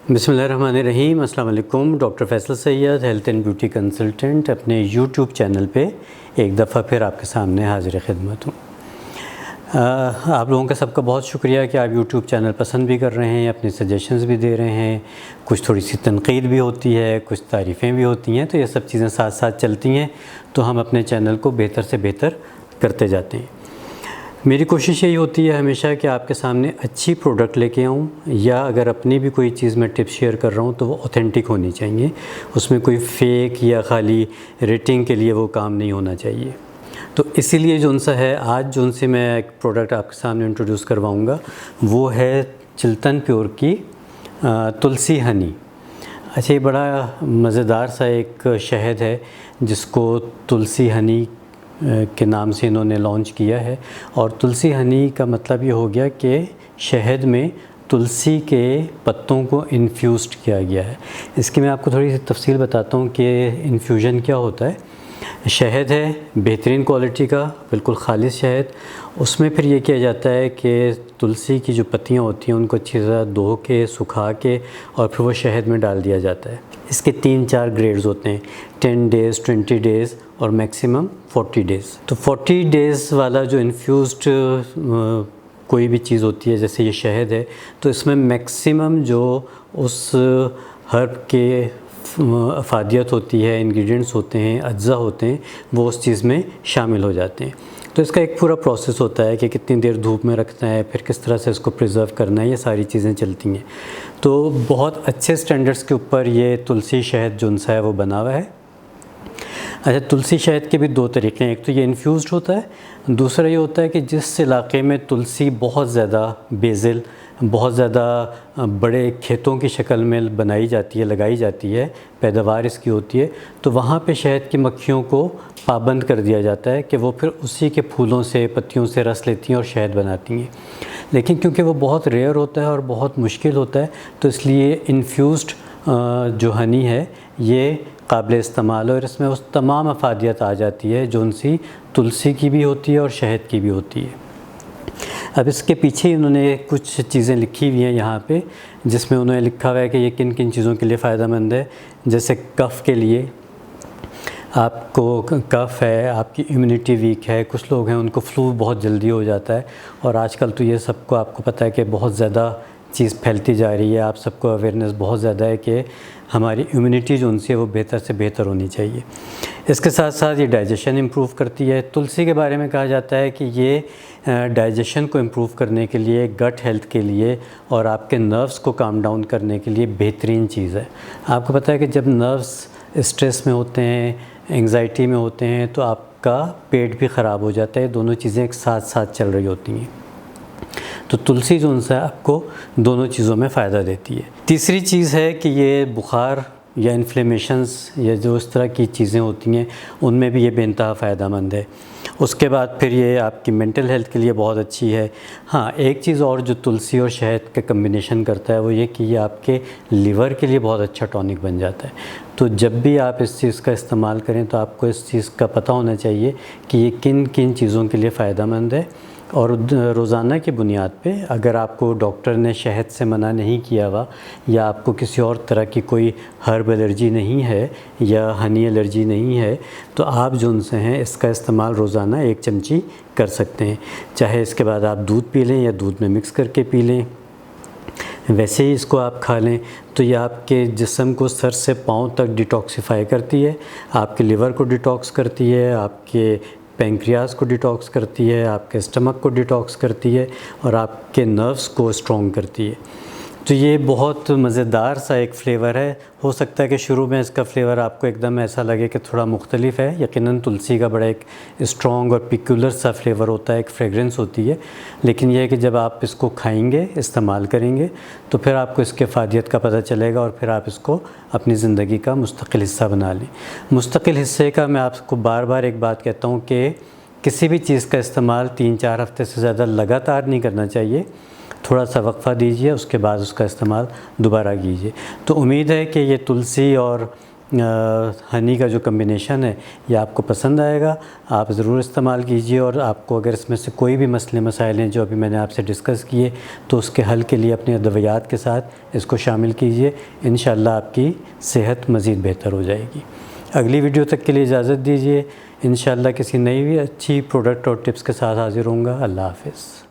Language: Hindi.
बिस्मिल्लाहिर्रहमानिर्रहीम। अस्सलाम वालेकुम। Doctor Faisal Syed, health and beauty consultant, अपने यूट्यूब चैनल पे एक दफ़ा फिर आपके सामने हाजिर खिदमत हूँ। आप लोगों का सबका बहुत शुक्रिया कि आप यूट्यूब चैनल पसंद भी कर रहे हैं, अपनी सजेशंस भी दे रहे हैं। कुछ थोड़ी सी तनकीद भी होती है, कुछ तारीफ़ें भी होती हैं, तो ये सब चीज़ें साथ साथ चलती हैं, तो हम अपने चैनल को बेहतर से बेहतर करते जाते हैं। मेरी कोशिश यही होती है हमेशा कि आपके सामने अच्छी प्रोडक्ट लेके आऊँ, या अगर अपनी भी कोई चीज़ मैं टिप शेयर कर रहा हूँ तो वो ऑथेंटिक होनी चाहिए, उसमें कोई फ़ेक या खाली रेटिंग के लिए वो काम नहीं होना चाहिए। तो इसीलिए जो उनसा है, आज जो उनसे मैं एक प्रोडक्ट आपके सामने इंट्रोड्यूस करवाऊँगा वो है चिल्तन प्योर की तुलसी हनी। अच्छा, ये बड़ा मज़ेदार सा एक शहद है जिसको तुलसी हनी के नाम से इन्होंने लॉन्च किया है। और तुलसी हनी का मतलब ये हो गया कि शहद में तुलसी के पत्तों को इन्फ्यूज़ड किया गया है। इसकी मैं आपको थोड़ी सी तफसील बताता हूँ कि इन्फ्यूजन क्या होता है। शहद है बेहतरीन क्वालिटी का, बिल्कुल खालिश शहद। उसमें फिर ये किया जाता है कि तुलसी की जो पत्तियाँ होती हैं उनको अच्छी तरह धो के, सुखा के, और फिर वो शहद में डाल दिया जाता है। इसके 3-4 ग्रेड्स होते हैं, 10 डेज़, 20 डेज़ और मैक्सिमम 40 डेज़। तो 40 डेज़ वाला जो इन्फ्यूज़ड कोई भी चीज़ होती है, जैसे ये शहद है, तो इसमें मैक्सिमम जो उस हर्ब के अफादियत होती है, इंग्रेडिएंट्स होते हैं, अज्जा होते हैं, वो उस चीज़ में शामिल हो जाते हैं। तो इसका एक पूरा प्रोसेस होता है कि कितनी देर धूप में रखना है, फिर किस तरह से इसको प्रिजर्व करना है, ये सारी चीज़ें चलती हैं। तो बहुत अच्छे स्टैंडर्ड्स के ऊपर ये तुलसी शहद जो उनसा है वो बना हुआ है। अच्छा, तुलसी शहद के भी 2 तरीक़े हैं। एक तो ये इन्फ्यूज़ड होता है, दूसरा ये होता है कि जिस इलाके में तुलसी बहुत ज़्यादा बेज़िल, बहुत ज़्यादा बड़े खेतों की शक्ल में बनाई जाती है, लगाई जाती है, पैदावार इसकी होती है, तो वहाँ पे शहद की मक्खियों को पाबंद कर दिया जाता है कि वो फिर उसी के फूलों से, पत्तियों से रस लेती हैं और शहद बनाती हैं। लेकिन क्योंकि वो बहुत रेयर होता है और बहुत मुश्किल होता है, तो इसलिए इन्फ्यूज़ड जो हनी है ये काबिल इस्तेमाल है, और इसमें उस तमाम अफादियत आ जाती है जो उनसी तुलसी की भी होती है और शहद की भी होती है। अब इसके पीछे इन्होंने कुछ चीज़ें लिखी हुई हैं यहाँ पे, जिसमें उन्होंने लिखा हुआ है कि ये किन किन चीज़ों के लिए फ़ायदेमंद है। जैसे कफ़ के लिए, आपको कफ़ है, आपकी इम्यूनिटी वीक है, कुछ लोग हैं उनको फ्लू बहुत जल्दी हो जाता है, और आजकल तो ये सबको आपको पता है कि बहुत ज़्यादा चीज़ फैलती जा रही है, आप सबको अवेयरनेस बहुत ज़्यादा है कि हमारी इम्यूनिटी जो उनसे है वो बेहतर से बेहतर होनी चाहिए। इसके साथ साथ ये डाइजेशन इम्प्रूव करती है। तुलसी के बारे में कहा जाता है कि ये डाइजेशन को इम्प्रूव करने के लिए, गट हेल्थ के लिए और आपके नर्व्स को काम डाउन करने के लिए बेहतरीन चीज़ है। आपको पता है कि जब नर्व्स स्ट्रेस में होते हैं, एंग्जाइटी में होते हैं, तो आपका पेट भी ख़राब हो जाता है। दोनों चीज़ें एक साथ साथ चल रही होती हैं। तो तुलसी जो उनसे आपको दोनों चीज़ों में फ़ायदा देती है। तीसरी चीज़ है कि ये बुखार या इन्फ्लेमेशंस या जो इस तरह की चीज़ें होती हैं उनमें भी ये बेइंतहा फ़ायदेमंद है। उसके बाद फिर ये आपकी मेंटल हेल्थ के लिए बहुत अच्छी है। हाँ, एक चीज़ और जो तुलसी और शहद का कम्बिनेशन करता है वो ये कि ये आपके लिवर के लिए बहुत अच्छा टॉनिक बन जाता है। तो जब भी आप इस चीज़ का इस्तेमाल करें तो आपको इस चीज़ का पता होना चाहिए कि ये किन किन चीज़ों के लिए फ़ायदेमंद है। और रोज़ाना की बुनियाद पे, अगर आपको डॉक्टर ने शहद से मना नहीं किया हुआ, या आपको किसी और तरह की कोई हर्ब एलर्जी नहीं है या हनी एलर्जी नहीं है, तो आप जो उनसे हैं इसका इस्तेमाल रोज़ाना 1 चमची कर सकते हैं। चाहे इसके बाद आप दूध पी लें या दूध में मिक्स करके पी लें, वैसे ही इसको आप खा लें, तो ये आपके जिस्म को सर से पाँव तक डिटॉक्सिफ़ाई करती है, आपके लिवर को डिटॉक्स करती है, आपके पैंक्रियाज को डिटॉक्स करती है, आपके स्टमक को डिटॉक्स करती है, और आपके नर्व्स को स्ट्रॉन्ग करती है। तो ये बहुत मज़ेदार सा एक फ़्लेवर है। हो सकता है कि शुरू में इसका फ़्लेवर आपको एकदम ऐसा लगे कि थोड़ा मुख्तलिफ है। यकीनन तुलसी का बड़ा एक स्ट्रॉन्ग और पिक्युलर सा फ्लेवर होता है, एक फ्रेगरेंस होती है। लेकिन यह है कि जब आप इसको खाएंगे, इस्तेमाल करेंगे, तो फिर आपको इसके फ़ायदियत का पता चलेगा, और फिर आप इसको अपनी ज़िंदगी का मुस्तकिल हिस्सा बना लें। मुस्तकिल हिस्से का मैं आपको बार बार एक बात कहता हूँ कि किसी भी चीज़ का इस्तेमाल 3-4 हफ़्ते से ज़्यादा लगातार नहीं करना चाहिए। थोड़ा सा वक्फ़ा दीजिए, उसके बाद उसका इस्तेमाल दोबारा कीजिए। तो उम्मीद है कि ये तुलसी और हनी का जो कम्बिनेशन है ये आपको पसंद आएगा। आप ज़रूर इस्तेमाल कीजिए, और आपको अगर इसमें से कोई भी मसले मसाइल हैं जो अभी मैंने आपसे डिस्कस किए तो उसके हल के लिए अपने अद्वियात के साथ इसको शामिल कीजिए। इंशाअल्लाह आपकी सेहत मज़ीद बेहतर हो जाएगी। अगली वीडियो तक के लिए इजाज़त दीजिए। इंशाअल्लाह किसी नई अच्छी प्रोडक्ट और टिप्स के साथ हाज़िर होऊंगा। अल्लाह हाफ़िज़।